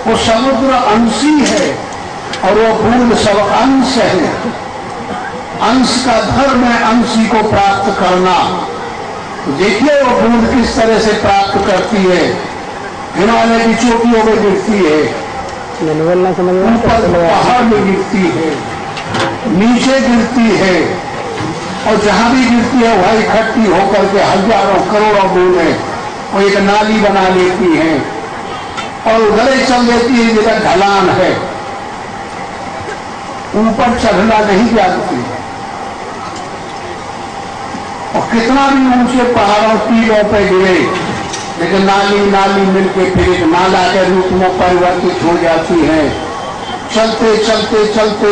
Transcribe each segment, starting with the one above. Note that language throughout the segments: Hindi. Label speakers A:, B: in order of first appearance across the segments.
A: वो समुद्र अंशी है और वो बूंद सब अंश है। अंश का धर्म है अंशी को प्राप्त करना। देखिए वो बूंद किस तरह से प्राप्त करती है, हिमालय की चोटियों में गिरती है, ऊपर पहाड़ में गिरती है, नीचे गिरती है, और जहां भी गिरती है वह इकट्ठी होकर के हजारों करोड़ों बूंदें वो एक नाली बना लेती हैं और उधर चल देती है जिधर ढलान है, ऊपर चढ़ना नहीं जाती। और कितना भी ऊंचे पहाड़ों टीलों पर गिरे लेकिन नाली नाली मिलके फिर एक नाला के रूप में परिवर्तित हो जाती है। चलते चलते चलते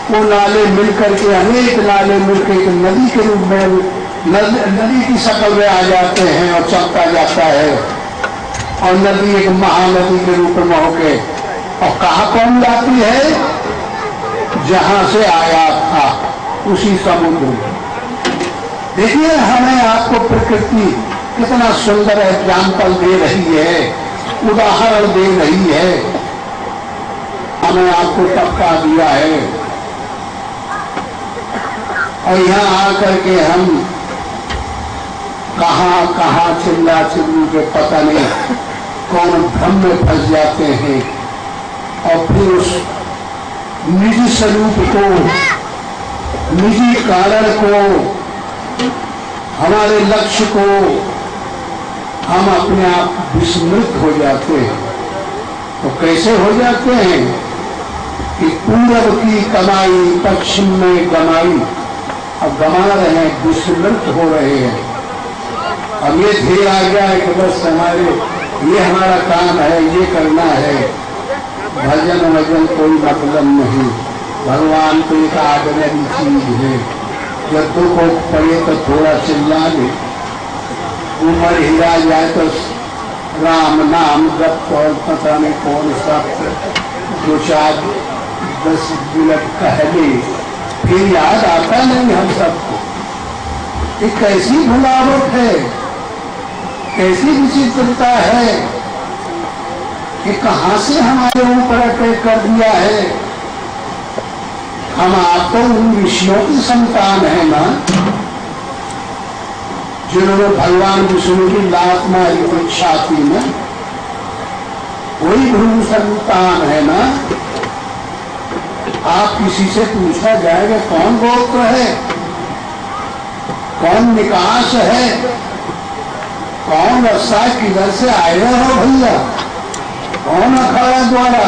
A: वो नाले मिलकर के अनेक नाले मिलकर एक नदी के रूप में नदी की शक्ल में आ जाते हैं और चलता जाता है और नदी एक महानदी के रूप में होके और कहाँ कौन जाती है, जहां से आया था उसी समुद्र में। देखिए हमें आपको प्रकृति कितना सुंदर एग्जाम्पल दे रही है, उदाहरण दे रही है, हमें आपको टपका दिया है। और यहाँ आकर के हम कहाँ कहाँ चिल्ला चिल्लू के पता नहीं कौन भ्रम में फंस जाते हैं और फिर उस निजी स्वरूप को, निजी कारण को, हमारे लक्ष्य को हम अपने आप विस्मृत हो जाते हैं। तो कैसे हो जाते हैं कि पूरब की कमाई पश्चिम में गमाई, अब गमा रहे हैं, विस्मृत हो रहे हैं। अब ये ध्येय आ गया है कि बस हमारे ये हमारा काम है, ये करना है, भजन वजन कोई मतलब नहीं, भगवान तो एक आदमी चीज है, जब दुख को पड़े तो थोड़ा चिल्ला दे, उम्र हिला जाए तो राम नाम जप और पता नहीं कौन सा दो चार 10 मिनट कह ले, फिर याद आता नहीं हम सबको। ये कैसी भुलावट है, कैसी विचित्रता है कि कहां से हमारे ऊपर अटैक कर दिया है। हम आप तो उन ऋषियों की संतान है ना, जिन्होंने भगवान विष्णु की लात मारी थी छाती में, वही भ्रू संतान है ना। आप किसी से पूछा जाएगा कौन गोत्र है, कौन निकास है, कौन रस्सा किधर से आए हो भैया, कौन अखाड़ा द्वारा,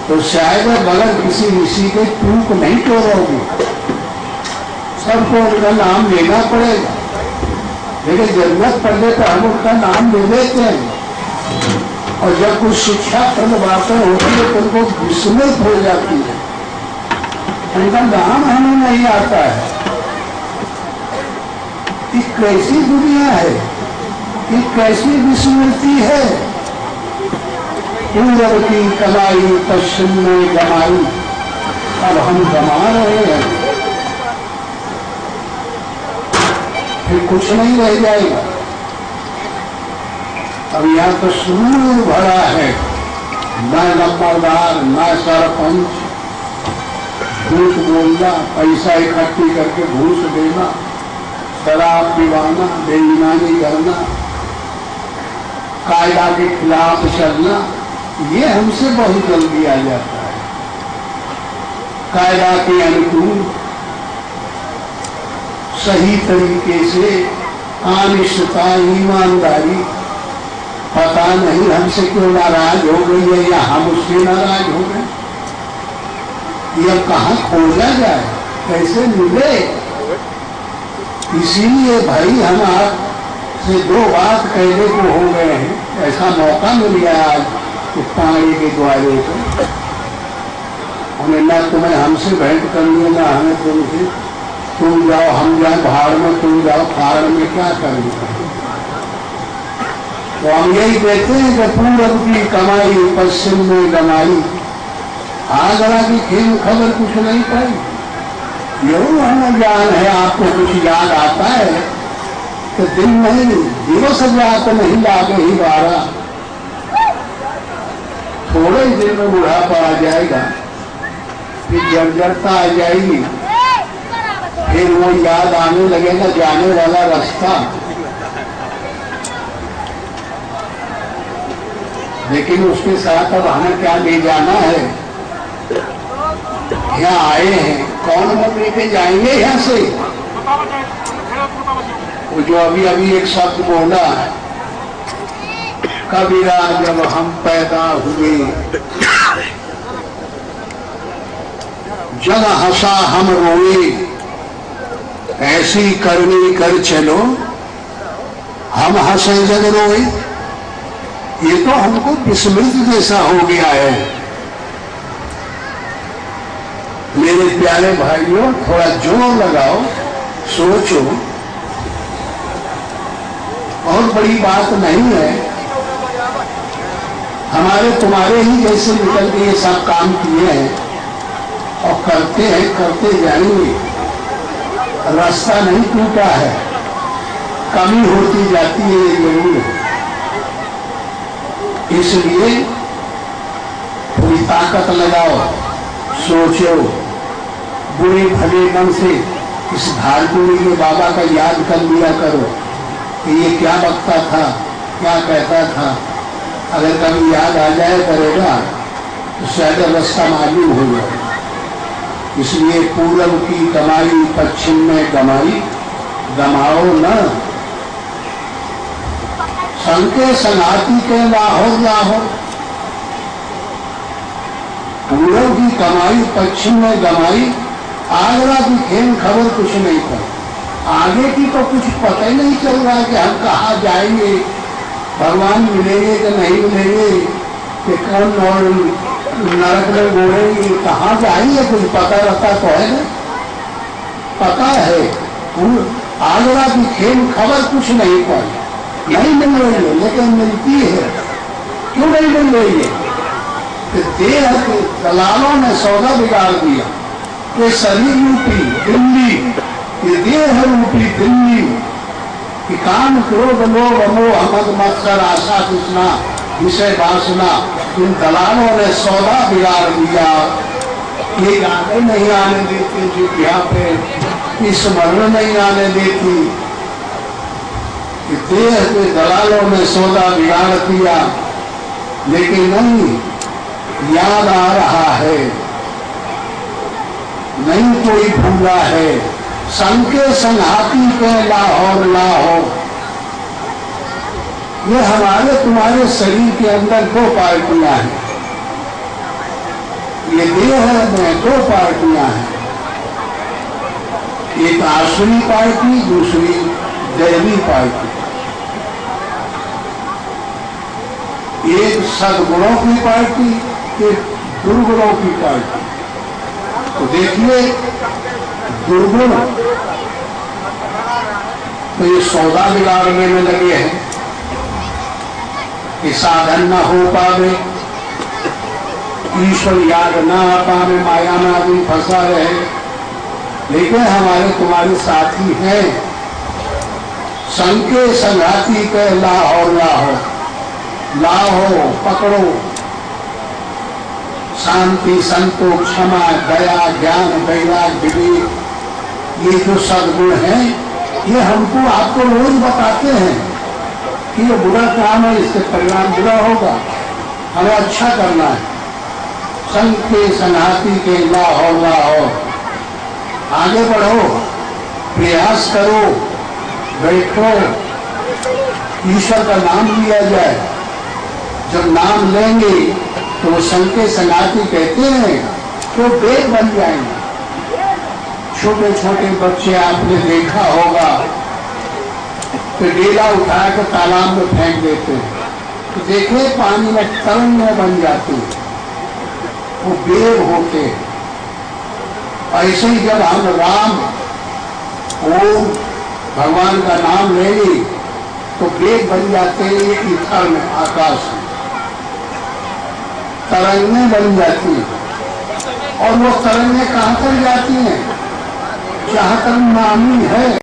A: तो शायद बगैर किसी ऋषि के टूक नहीं तोड़ोगे, सबको उनका नाम लेना पड़ेगा। लेकिन जरूरत पड़ने पर हम उनका नाम ले लेते हैं और जब कुछ शिक्षा प्रद बातें होती है तो उनको विस्मृत हो जाती है, उनका नाम हमें नहीं आता है। ये कैसी दुनिया है, ये कैसी विस्मृति है। पूरब की कमाई पश्चिम में गमाई, अब हम गमा रहे हैं, फिर कुछ नहीं रह जाएगा। अब यहाँ तो सूर भरा है, न नंबरदार न सरपंच, झूठ बोलना, पैसा इकट्ठी करके घूस देना, शराब पीवाना, बेईमानी करना, कायदा के खिलाफ चलना, ये हमसे बहुत जल्दी आ जाता है। कायदा के अनुकूल सही तरीके से अनिष्टता, ईमानदारी, पता नहीं हमसे क्यों नाराज हो गई है या हम उससे नाराज हो गए, ये कहाँ खोजा जाए, कैसे मिले। इसीलिए भाई हम आपसे 2 बात कहने को हो गए हैं, ऐसा मौका मिल गया आज कि पानी के द्वारे से उन्हें न तुम्हें हमसे भेंट करनी है ना हमें तुमसे, तुम जाओ हम जाए भाड़ में, तुम जाओ फाड़ में, क्या करेंगे। तो हम यही कहते हैं कि पूरब की कमाई पश्चिम में गमाई, आगरा की खेल खबर कुछ नहीं पाई। यही हमें ज्ञान है, आपको कुछ याद आता है कि दिन नहीं दिवस जात नहीं लागे ही 12, दिन में बुढ़ापा आ जाएगा, फिर जर्जरता आ जाएगी, फिर वो याद आने लगेगा जाने वाला रास्ता। लेकिन उसके साथ अब हमें क्या ले जाना है? यहाँ आए हैं, कौन हम लेके जाएंगे यहाँ से? वो जो अभी अभी एक शब्द बोला, कबीरा जब हम पैदा हुए जग हंसा हम रोए, ऐसी करनी कर चलो हम हंसे जग रोए। ये तो हमको विस्मृत जैसा हो गया है। मेरे प्यारे भाइयों, थोड़ा जोर लगाओ, सोचो, और बड़ी बात नहीं है। हमारे तुम्हारे ही जैसे निकल के ये सब काम किए हैं और करते हैं, करते जाएंगे। रास्ता नहीं टूटा है, कमी होती जाती है, ये जरूर है। इसलिए थोड़ी ताकत लगाओ, सोचो, बुरे भले मन से इस धारपुरी के बाबा का याद कर लिया करो कि ये क्या बकता था, क्या कहता था। अगर कभी याद आ जाए करेगा तो शायद रास्ता मालूम हो जाए। इसलिए पूरब की कमाई पश्चिम में गमाई, गमाओ न। संके संगाती के लाहौर लाहौर, पूरब की कमाई पश्चिम में गमाई, आगरा की खेम खबर कुछ नहीं था। आगे की तो कुछ पता ही नहीं चल रहा कि हम कहाँ जाएंगे, भगवान मिलेंगे कि नहीं मिलेंगे, कि कौन और नरक में गोड़ेंगे, कहाँ जाएंगे, कुछ पता रहता तो है ना? पता है, आगरा की खेम खबर कुछ नहीं पाई, नहीं मिल रही है, लेकिन मिलती है। क्यों नहीं मिल रही है? कि देह के दलालों ने सौदा बिगाड़ दिया कि शरीर रूपी दिल्ली, ये देह रूपी दिल्ली कि काम क्रोध लोभ मोह मद मत्सर आशा तृष्णा विषय वासना, इन दलालों ने सौदा बिगाड़ दिया। ये आगे नहीं आने देती, जिज्ञा पे स्मरण नहीं आने देती। देह के दलालों ने सौदा बिगाड़ दिया, लेकिन नहीं, याद आ रहा है, नहीं कोई भूला है। संके संघाती के लाहौर लाहौर, ये हमारे तुम्हारे शरीर के अंदर दो पार्टियां हैं। ये देह में दो पार्टियां हैं, एक आसुरी पार्टी, दूसरी दैवी पार्टी। एक सद्गुणों की पार्टी, एक दुर्गुणों की पार्टी। तो देखिए, दुर्गुण तो ये सौदा बिगाड़ने में लगे हैं कि साधन न हो पावे, ईश्वर याद न आ पावे, माया में आदमी फंसा रहे। लेकिन हमारे तुम्हारे साथी हैं, संके संघाती के लाहौर लाहौर, लाहो पकड़ो, शांति संतोष क्षमा दया ज्ञान वैराग्य विवेक, ये जो सद्गुण हैं, ये हमको आपको रोज बताते हैं कि ये बुरा काम है, इससे परिणाम बुरा होगा, हमें अच्छा करना है। संग के संघाती के लाहौर लाहौर, आगे बढ़ो, प्रयास करो, बैठो, ईश्वर का नाम लिया जाए। जब नाम लेंगे तो वो संग के संघाती कहते हैं तो वेद बन जाएंगे। छोटे छोटे बच्चे आपने देखा होगा तो डेला उठा कर तालाब में फेंक देते हैं, तो देखे पानी में तरंगें बन जाती, वो वेद होते। ऐसे ही जब हम राम ओम भगवान का नाम लेंगे तो वेद बन जाते हैं, इथर में आकाश में तरंगें बन जाती हैं। और वो तरंगें कहाँ तक जाती हैं? जहाँ तक नामी है